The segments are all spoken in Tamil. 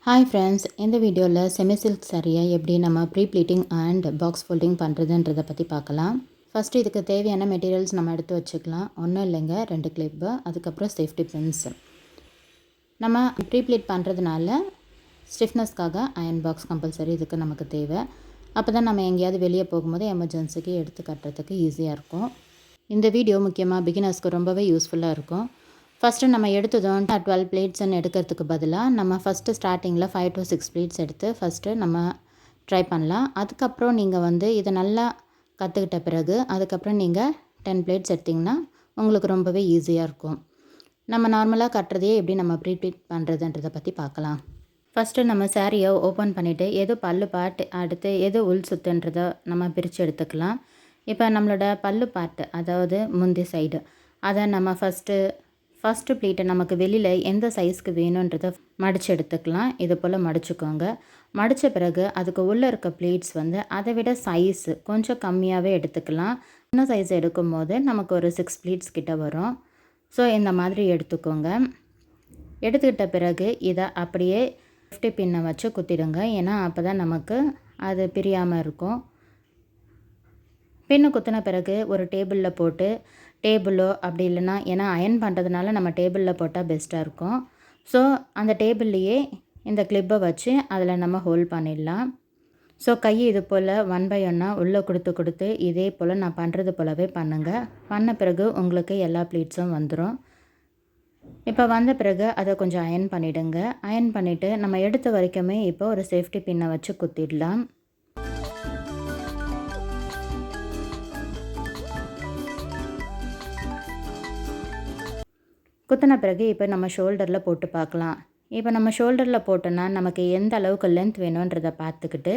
ஹாய் ஃப்ரெண்ட்ஸ், இந்த வீடியோவில் செமி சில்க் சாரியை எப்படி நம்ம pre pleating and box folding பண்ணுறதுன்றதை பற்றி பார்க்கலாம். ஃபஸ்ட்டு இதுக்கு தேவையான மெட்டீரியல்ஸ் நம்ம எடுத்து வச்சுக்கலாம். ஒன்றும் இல்லைங்க, 2 கிளிப்பு, அதுக்கப்புறம் சேஃப்டி பின்ஸ். நம்ம ப்ரீ ப்ளீட் பண்ணுறதுனால ஸ்டிஃப்னஸ்க்காக அயன் பாக்ஸ் கம்பல்சரி இதுக்கு நமக்கு தேவை. அப்போ தான் நம்ம எங்கேயாவது வெளியே போகும்போது எமர்ஜென்சிக்கு எடுத்து கட்டுறதுக்கு ஈஸியாக இருக்கும். இந்த வீடியோ முக்கியமாக பிகினர்ஸ்க்கு ரொம்பவே யூஸ்ஃபுல்லாக இருக்கும். ஃபஸ்ட்டு நம்ம எடுத்ததும் 12 பிளேட்ஸ்ன்னு எடுக்கிறதுக்கு பதிலாக நம்ம ஃபஸ்ட்டு ஸ்டார்டிங்கில் 5 to 6 பிளேட்ஸ் எடுத்து ஃபஸ்ட்டு நம்ம ட்ரை பண்ணலாம். அதுக்கப்புறம் நீங்கள் இதை நல்லா கற்றுக்கிட்ட பிறகு அதுக்கப்புறம் நீங்கள் 10 பிளேட்ஸ் எடுத்திங்கன்னா உங்களுக்கு ரொம்பவே ஈஸியாக இருக்கும். நம்ம நார்மலாக கட்டுறதையே எப்படி நம்ம ப்ரீ ப்ளீட் பண்ணுறதுன்றதை பற்றி பார்க்கலாம். ஃபஸ்ட்டு நம்ம சாரியை ஓப்பன் பண்ணிவிட்டு எது பல்லு பார்ட் அடுத்து எது உள் சுத்துன்றதை நம்ம பிரித்து எடுத்துக்கலாம். இப்போ நம்மளோட பல்லு பார்ட்டு, அதாவது முந்தி சைடு, அதை நம்ம ஃபஸ்ட்டு ப்ளீட்டை நமக்கு வெளியில் எந்த சைஸ்க்கு வேணுன்றதை மடித்து எடுத்துக்கலாம். இது போல் மடிச்சுக்கோங்க. மடித்த பிறகு அதுக்கு உள்ளே இருக்க ப்ளீட்ஸ் அதை விட சைஸு கொஞ்சம் கம்மியாகவே எடுத்துக்கலாம். இன்னும் சைஸ் எடுக்கும் போது நமக்கு ஒரு 6 ப்ளீட்ஸ் கிட்ட வரும். ஸோ இந்த மாதிரி எடுத்துக்கோங்க. எடுத்துக்கிட்ட பிறகு இதை அப்படியே சேஃப்டி பின்னை வச்சு குத்திடுங்க. ஏன்னா அப்போ தான் நமக்கு அது பிரியாமல் இருக்கும். பின்னு குத்தின பிறகு ஒரு டேபிளில் போட்டு, டேபிளோ அப்படி இல்லைன்னா, ஏன்னா அயன் பண்ணுறதுனால நம்ம டேபிளில் போட்டால் பெஸ்ட்டாக இருக்கும். ஸோ அந்த டேபிள்லேயே இந்த கிளிப்பை வச்சு அதில் நம்ம ஹோல்ட் பண்ணிடலாம். ஸோ கையை இது போல் 1 by 1 உள்ளே கொடுத்து இதே போல் நான் பண்ணுறது போலவே பண்ணுங்கள். பண்ண பிறகு உங்களுக்கு எல்லா ப்ளீட்ஸும் வந்துடும். இப்போ வந்த பிறகு அதை கொஞ்சம் அயன் பண்ணிவிடுங்க. அயன் பண்ணிவிட்டு நம்ம எடுத்த வரைக்குமே இப்போ ஒரு சேஃப்டி பின்னை வச்சு குத்திடலாம். குத்தின பிறகு இப்போ நம்ம ஷோல்டரில் போட்டு பார்க்கலாம். இப்போ நம்ம ஷோல்டரில் போட்டோன்னா நமக்கு எந்த அளவுக்கு லென்த் வேணுன்றதை பார்த்துக்கிட்டு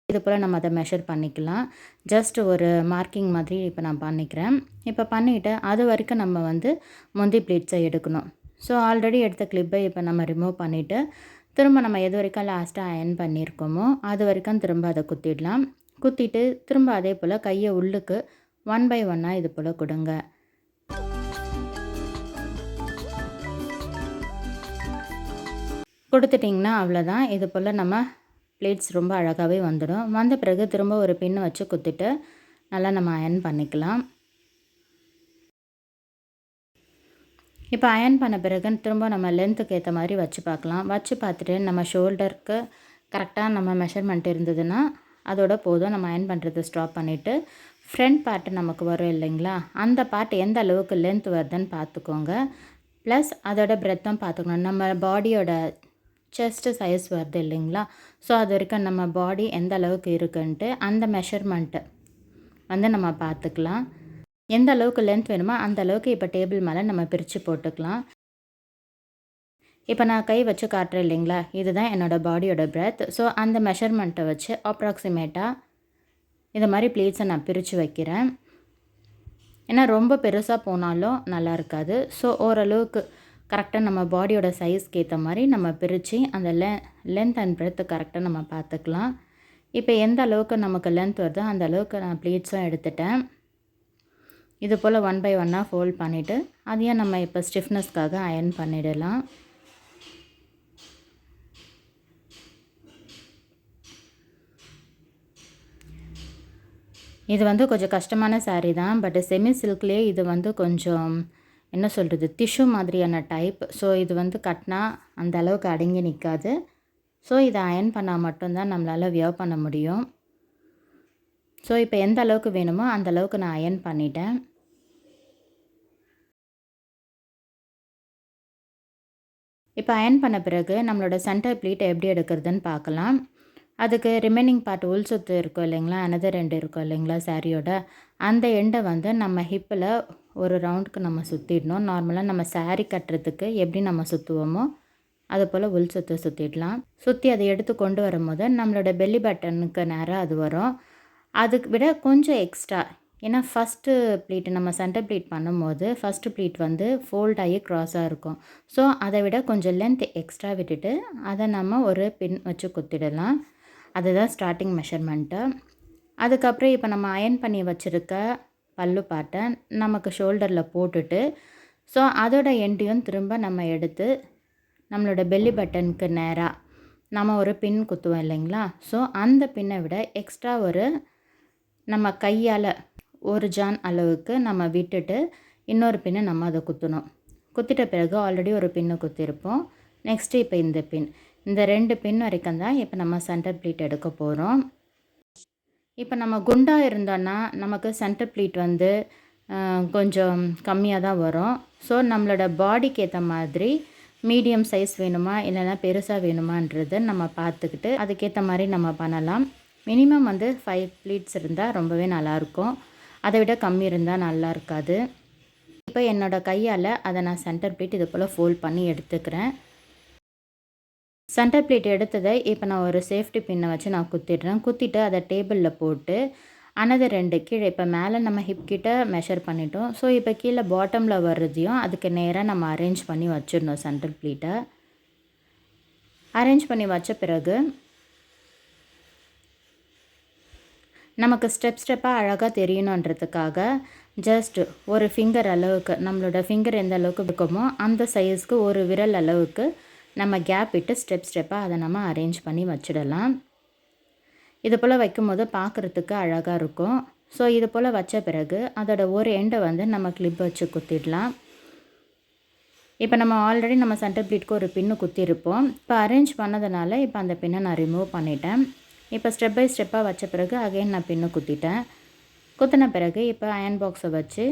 இது போல் நம்ம அதை மெஷர் பண்ணிக்கலாம். ஜஸ்ட் ஒரு மார்க்கிங் மாதிரி இப்போ நான் பண்ணிக்கிறேன். இப்போ பண்ணிவிட்டு அது வரைக்கும் நம்ம முந்தி ப்ளீட்ஸை எடுக்கணும். ஸோ ஆல்ரெடி எடுத்த கிளிப்பை இப்போ நம்ம ரிமூவ் பண்ணிவிட்டு திரும்ப நம்ம எது வரைக்கும் லாஸ்ட்டாக அயன் பண்ணியிருக்கோமோ அது வரைக்கும் திரும்ப அதை குத்திடலாம். குத்திட்டு திரும்ப அதே போல் கையை உள்ளுக்கு 1 by 1 இது போல் கொடுங்க. கொடுத்துட்டிங்கன்னா அவ்வளோதான். இது போல் நம்ம ப்ளேட்ஸ் ரொம்ப அழகாகவே வந்துடும். வந்த பிறகு திரும்ப ஒரு பின்னு வச்சு குத்திட்டு நல்லா நம்ம அயன் பண்ணிக்கலாம். இப்போ அயன் பண்ண பிறகு திரும்ப நம்ம லென்த்துக்கு ஏற்ற மாதிரி வச்சு பார்க்கலாம். வச்சு பார்த்துட்டு நம்ம ஷோல்டருக்கு கரெக்டாக நம்ம மெஷர்மெண்ட் இருந்ததுன்னா அதோட போதும். நம்ம அயன் பண்ணுறது ஸ்டாப் பண்ணிவிட்டு ஃப்ரண்ட் பார்ட்டு நமக்கு வரும் இல்லைங்களா, அந்த பார்ட் எந்த அளவுக்கு லென்த் வருதுன்னு பார்த்துக்கோங்க. ப்ளஸ் அதோட பிரெத்தும் பார்த்துக்கணும். நம்ம பாடியோட செஸ்ட்டு சைஸ் வருது இல்லைங்களா, ஸோ அது வரைக்கும் நம்ம பாடி எந்த அளவுக்கு இருக்குன்ட்டு அந்த மெஷர்மெண்ட்டு நம்ம பார்த்துக்கலாம். எந்த அளவுக்கு லென்த் வேணுமோ அந்த அளவுக்கு இப்போ டேபிள் மேலே நம்ம பிரித்து போட்டுக்கலாம். இப்போ நான் கை வச்சு காட்டுறேன் இல்லைங்களா, இதுதான் என்னோடய பாடியோட பிரெத். ஸோ அந்த மெஷர்மெண்ட்டை வச்சு அப்ராக்சிமேட்டாக இது மாதிரி ப்ளீட்ஸை நான் பிரித்து வைக்கிறேன். ஏன்னா ரொம்ப பெருசாக போனாலும் நல்லா இருக்காது. ஸோ ஓரளவுக்கு கரெக்டாக நம்ம பாடியோட சைஸ்க்கு ஏற்ற மாதிரி நம்ம பிரித்து அந்த லென்த் அண்ட் பிரெத்து கரெக்டாக நம்ம பார்த்துக்கலாம். இப்போ எந்த அளவுக்கு நமக்கு லென்த் வருதோ அந்த அளவுக்கு நான் ப்ளீட்ஸும் எடுத்துட்டேன். இது போல் 1 by 1 ஃபோல்ட் பண்ணிவிட்டு அதையும் நம்ம இப்போ ஸ்டிஃப்னஸ்க்காக அயன் பண்ணிடலாம். இது கொஞ்சம் கஷ்டமான சாரீ தான். பட் செமி சில்க்லேயே இது கொஞ்சம் என்ன சொல்கிறது, டிஷ்யூ மாதிரியான டைப். ஸோ இது கட்டினா அந்த அளவுக்கு அடங்கி நிற்காது. ஸோ இதை அயன் பண்ணால் மட்டும்தான் நம்மளால் வியர் பண்ண முடியும். ஸோ இப்போ எந்த அளவுக்கு வேணுமோ அந்த அளவுக்கு நான் அயன் பண்ணிட்டேன். இப்போ அயன் பண்ண பிறகு நம்மளோட சென்டர் ப்ளீட்டை எப்படி எடுக்கிறதுன்னு பார்க்கலாம். அதுக்கு ரிமைனிங் பார்ட் உள் சுற்று இருக்கும் இல்லைங்களா, அனதர் 2 இருக்கும் இல்லைங்களா சாரியோட, அந்த எண்டை நம்ம ஹிப்பில் ஒரு ரவுண்டுக்கு நம்ம சுற்றிடணும். நார்மலாக நம்ம சாரீ கட்டுறதுக்கு எப்படி நம்ம சுற்றுவோமோ அது போல் உள் சுற்றிடலாம். சுற்றி அதை எடுத்து கொண்டு வரும்போது நம்மளோட பெல்லி பட்டனுக்கு நேராக அது வரும். அதுக்கு விட கொஞ்சம் எக்ஸ்ட்ரா, ஏன்னா ஃபஸ்ட்டு ப்ளீட் நம்ம சென்டர் ப்ளீட் பண்ணும்போது ஃபஸ்ட்டு ப்ளீட் ஃபோல்ட் ஆகி க்ராஸாக இருக்கும். ஸோ அதை விட கொஞ்சம் லென்த் எக்ஸ்ட்ரா விட்டுட்டு அதை நம்ம ஒரு பின் வச்சு குத்திடலாம். அதுதான் ஸ்டார்டிங் மெஷர்மெண்ட்டு. அதுக்கப்புறம் இப்போ நம்ம அயன் பண்ணி வச்சுருக்க பல்லு பார்ட்டை நமக்கு ஷோல்டரில் போட்டுட்டு ஸோ அதோட எண்டையும் திரும்ப நம்ம எடுத்து நம்மளோட பெல்லி பட்டனுக்கு நேராக நம்ம ஒரு பின் குத்துவோம் இல்லைங்களா? ஸோ அந்த பின்னை விட எக்ஸ்ட்ரா ஒரு நம்ம கையால் ஒரு ஜான் அளவுக்கு நம்ம விட்டுட்டு இன்னொரு பின்னை நம்ம அதை குத்தணும். குத்திட்ட பிறகு ஆல்ரெடி ஒரு பின்னு குத்திருப்போம். நெக்ஸ்ட்டு இப்போ இந்த பின், இந்த 2 பின் வரைக்கும் தான் இப்போ நம்ம சென்டர் ப்ளீட் எடுக்க போகிறோம். இப்போ நம்ம குண்டாக இருந்தோன்னா நமக்கு சென்டர் ப்ளீட் வந்து கொஞ்சம் கம்மியாக தான் வரும். ஸோ நம்மளோட பாடிக்கு ஏற்ற மாதிரி மீடியம் சைஸ் வேணுமா இல்லைனா பெருசாக வேணுமான்றது நம்ம பார்த்துக்கிட்டு அதுக்கேற்ற மாதிரி நம்ம பண்ணலாம். மினிமம் வந்து 5 ப்ளீட்ஸ் இருந்தால் ரொம்பவே நல்லாயிருக்கும். அதை விட கம்மி இருந்தால் நல்லா இருக்காது. இப்போ என்னோடய கையால் அதை நான் சென்டர் ப்ளீட் இது போல் ஃபோல்ட் பண்ணி எடுத்துக்கிறேன். சென்டர் ப்ளீட் எடுத்ததை இப்போ நான் ஒரு சேஃப்டி பின்னை வச்சு நான் குத்திடுறேன். குத்திட்டு அதை டேபிளில் போட்டு அனதர் 2 கீழே இப்போ மேலே நம்ம ஹிப் கிட்ட மெஷர் பண்ணிட்டோம். ஸோ இப்போ கீழே பாட்டமில் வர்றதையும் அதுக்கு நேராக நம்ம அரேஞ்ச் பண்ணி வச்சிடணும். சென்டர் ப்ளீட்டை அரேஞ்ச் பண்ணி வச்ச பிறகு நமக்கு ஸ்டெப்பாக அழகாக தெரியணுன்றதுக்காக ஜஸ்ட் ஒரு ஃபிங்கர் அளவுக்கு, நம்மளோட ஃபிங்கர் எந்த அளவுக்கு இருக்குமோ அந்த சைஸ்க்கு ஒரு விரல் அளவுக்கு நம்ம கேப் விட்டு ஸ்டெப்பாக அதை நம்ம அரேஞ்ச் பண்ணி வச்சிடலாம். இது போல் வைக்கும்போது பார்க்குறதுக்கு அழகாக இருக்கும். ஸோ இது போல் வச்ச பிறகு அதோட ஒரு எண்டை வந்து நம்ம கிளிப் வச்சு குத்திடலாம். இப்போ நம்ம ஆல்ரெடி நம்ம சென்டர் ப்ளீட்க்கு ஒரு பின்னு குத்திருப்போம். இப்போ அரேஞ்ச் பண்ணதுனால இப்போ அந்த பின்னை நான் ரிமூவ் பண்ணிட்டேன். இப்போ ஸ்டெப் பை ஸ்டெப்பாக வச்ச பிறகு அகைன் நான் பின்னு குத்திட்டேன். குத்தின பிறகு இப்போ அயன் பாக்ஸை வச்சு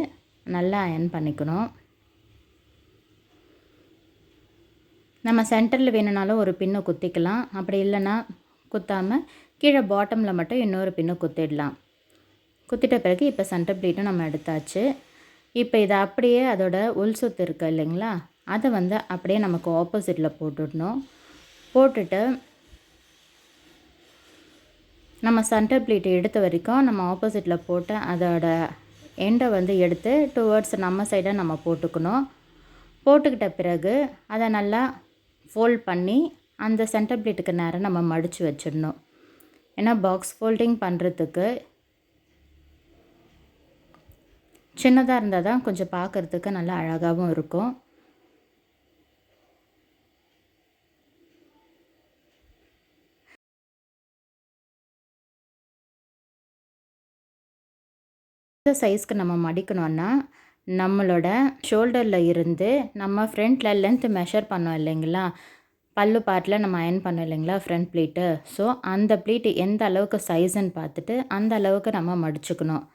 நல்லா அயன் பண்ணிக்கணும். நம்ம சென்டரில் வேணுனாலும் ஒரு பின்னு குத்திக்கலாம். அப்படி இல்லைன்னா குத்தாமல் கீழே பாட்டமில் மட்டும் இன்னொரு பின்னு குத்திடலாம். குத்திட்ட பிறகு இப்போ சென்டர் ப்ளீட்டும் நம்ம எடுத்தாச்சு. இப்போ இதை அப்படியே அதோட உள் சுத்து இருக்குது இல்லைங்களா, அதை வந்து அப்படியே நமக்கு ஆப்போசிட்டில் போட்டுடணும். போட்டுட்டு நம்ம சென்டர் ப்ளீட் எடுத்த வரைக்கும் நம்ம ஆப்போசிட்டில் போட்டு அதோட எண்டை வந்து எடுத்து டுவர்ட்ஸ் நம்ம சைடை நம்ம போட்டுக்கணும். போட்டுக்கிட்ட பிறகு அதை நல்லா ஃபோல்ட் பண்ணி அந்த சென்டர் ப்ளீட்டுக்கு நேரம் நம்ம மடித்து வச்சிடணும். ஏன்னா பாக்ஸ் ஃபோல்டிங் பண்ணுறதுக்கு சின்னதாக இருந்தால் தான் கொஞ்சம் பார்க்குறதுக்கு நல்லா அழகாகவும் இருக்கும். இந்த சைஸ்க்கு நம்ம மடிக்கணும்னா நம்மளோட ஷோல்டரில் இருந்து நம்ம ஃப்ரண்ட்டில் லென்த் மெஷர் பண்ணோம் இல்லைங்களா, பல்லு பார்ட்டில் நம்ம அயன் பண்ணோம் இல்லைங்களா ஃப்ரண்ட் ப்ளீட்டு. ஸோ அந்த ப்ளீட்டு எந்த அளவுக்கு சைஸுன்னு பார்த்துட்டு அந்த அளவுக்கு நம்ம மடிச்சுக்கணும்.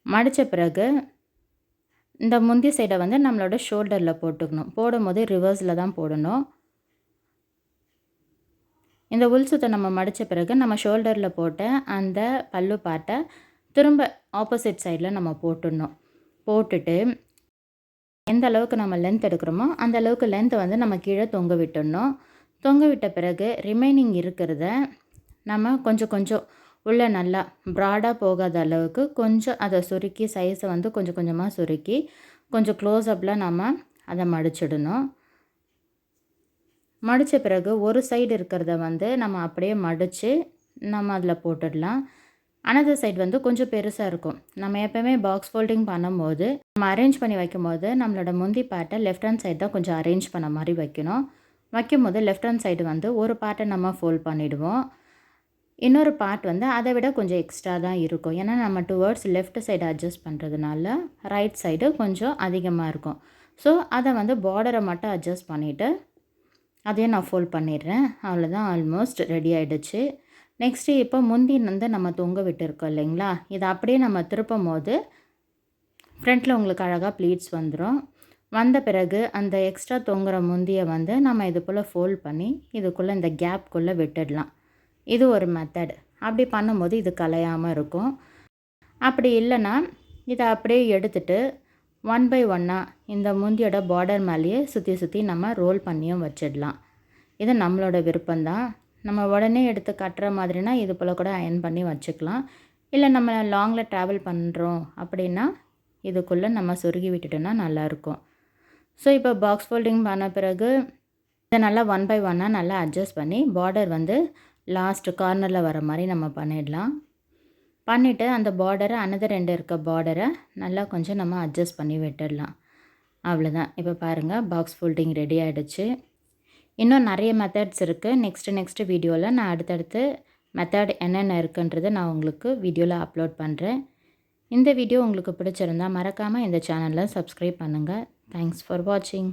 மடித்த பிறகு இந்த முந்தி சைடை வந்து நம்மளோட ஷோல்டரில் போட்டுக்கணும். போடும்போது ரிவர்ஸில் தான் போடணும். இந்த உள் சுத்தை நம்ம மடித்த பிறகு நம்ம ஷோல்டரில் போட்ட அந்த பல்லு பார்ட்டை திரும்ப ஆப்போசிட் சைடில் நம்ம போட்டுடணும். போட்டுட்டு எந்த அளவுக்கு நம்ம லென்த் எடுக்கிறோமோ அந்த அளவுக்கு லென்த்தை வந்து நம்ம கீழே தொங்க விட்டுடணும். தொங்க விட்ட பிறகு ரிமைனிங் இருக்கிறத நம்ம கொஞ்சம் கொஞ்சம் உள்ளே நல்லா ப்ராடாக போகாத அளவுக்கு கொஞ்சம் அதை சுருக்கி சைஸை வந்து கொஞ்சம் கொஞ்சமாக சுருக்கி கொஞ்சம் க்ளோஸ்அப்பில் நம்ம அதை மடிச்சிடணும். மடித்த பிறகு ஒரு சைடு இருக்கிறத வந்து நம்ம அப்படியே மடித்து நம்ம அதில் போட்டுடலாம். அனதர் சைடு வந்து கொஞ்சம் பெருசாக இருக்கும். நம்ம எப்போவுமே பாக்ஸ் ஃபோல்டிங் பண்ணும்போது நம்ம அரேஞ்ச் பண்ணி வைக்கும்போது நம்மளோட முந்தி பார்ட்டை லெஃப்ட் ஹேண்ட் சைடு தான் கொஞ்சம் அரேஞ்ச் பண்ண மாதிரி வைக்கணும். வைக்கும்போது லெஃப்ட் ஹேண்ட் சைடு வந்து ஒரு பார்ட்டை நம்ம ஃபோல்ட் பண்ணிவிடுவோம். இன்னொரு பார்ட் வந்து அதை விட கொஞ்சம் எக்ஸ்ட்ரா தான் இருக்கும். ஏன்னா நம்ம டுவர்ட்ஸ் லெஃப்ட் சைடு அட்ஜஸ்ட் பண்ணுறதுனால ரைட் சைடு கொஞ்சம் அதிகமாக இருக்கும். ஸோ அதை வந்து பார்டரை மட்டும் அட்ஜஸ்ட் பண்ணிவிட்டு அதையும் நான் ஃபோல்ட் பண்ணிடுறேன். அவ்வளோதான், ஆல்மோஸ்ட் ரெடி ஆகிடுச்சு. நெக்ஸ்ட்டு இப்போ முந்தி வந்து நம்ம தொங்க விட்டுருக்கோம் இல்லைங்களா, இதை அப்படியே நம்ம திருப்பும் போது ஃப்ரண்ட்டில் உங்களுக்கு அழகாக ப்ளீட்ஸ் வந்துடும். வந்த பிறகு அந்த எக்ஸ்ட்ரா தொங்குற முந்தியை வந்து நம்ம இது போல் ஃபோல்ட் பண்ணி இதுக்குள்ளே இந்த கேப்குள்ளே விட்டுடலாம். இது ஒரு மெத்தட். அப்படி பண்ணும்போது இது கலையாமல் இருக்கும். அப்படி இல்லைன்னா இதை அப்படியே எடுத்துகிட்டு 1 by 1 இந்த முந்தியோட பார்டர் மேலேயே சுற்றி சுற்றி நம்ம ரோல் பண்ணியும் வச்சிடலாம். இது நம்மளோட விருப்பம்தான். நம்ம உடனே எடுத்து கட்டுற மாதிரினா இது போல் கூட அயன் பண்ணி வச்சுக்கலாம். இல்லை நம்ம லாங்கில் ட்ராவல் பண்ணுறோம் அப்படின்னா இதுக்குள்ளே நம்ம சொருகி விட்டுட்டோன்னா நல்லாயிருக்கும். ஸோ இப்போ பாக்ஸ் ஃபோல்டிங் பண்ண பிறகு இதை நல்லா 1 by 1 நல்லா அட்ஜஸ்ட் பண்ணி பார்டர் வந்து லாஸ்ட் கார்னரில் வர மாதிரி நம்ம பண்ணிடலாம். பண்ணிவிட்டு அந்த பார்டரை அனதர் 2 இருக்க பார்டரை நல்லா கொஞ்சம் நம்ம அட்ஜஸ்ட் பண்ணி விட்டுடலாம். அவ்வளோதான். இப்போ பாருங்கள், பாக்ஸ் ஃபோல்டிங் ரெடி ஆகிடுச்சு. இன்னும் நிறைய மெத்தட்ஸ் இருக்குது. நெக்ஸ்ட் வீடியோவில் நான் அடுத்தடுத்து மெத்தட் என்னென்ன இருக்குன்றதை நான் உங்களுக்கு வீடியோவில் அப்லோட் பண்ணுறேன். இந்த வீடியோ உங்களுக்கு பிடிச்சிருந்தா மறக்காமல் இந்த சேனலை சப்ஸ்கிரைப் பண்ணுங்கள். தேங்க்ஸ் ஃபார் வாட்சிங்.